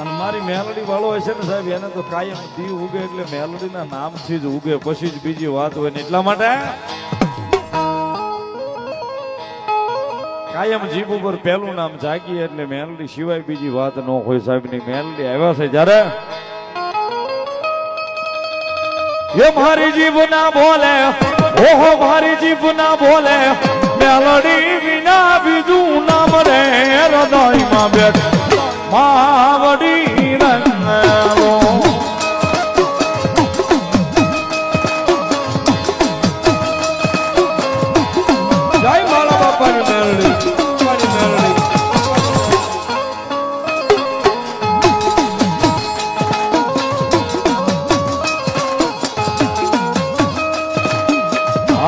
અને મારી મેલડી વાળો હોય છે ને સાહેબ, એને તો કાયમ દી ઉગે એટલે મેલડીના નામથી જ ઉગે, પછી જ બીજી વાત હોય ને. એટલા માટે કાયમ જીભ ઉપર પહેલું નામ જાગી એટલે મેલડી સિવાય બીજી વાત ન હોય સાહેબ. ની મેલડી આવ્યા છે જ્યારે એ મારી જીભ ના બોલે, ઓહો મારી જીભ ના બોલે, મેલડી વિના બીજું નામ રે હૃદયમાં બેઠ માવડી રંગલો. જય મારા બાપાની મેલડી, મારી મેલડી.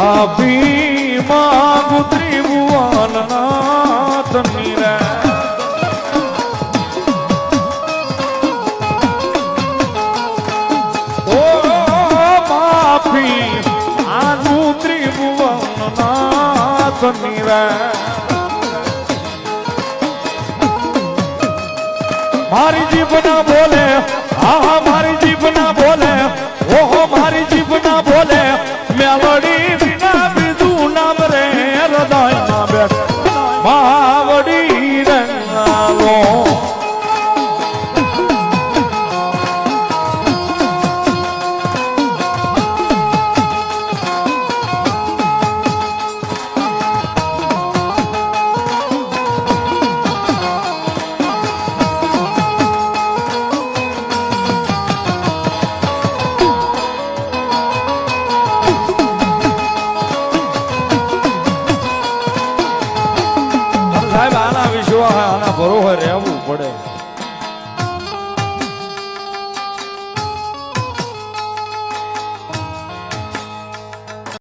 આપી માગુ ત્રિભુવન નાથની રે, ઓ માફી માગુ ત્રિભુવન નાથની રે. મારી જીભ ના બોલે, હા મારી જીભ ના બોલે,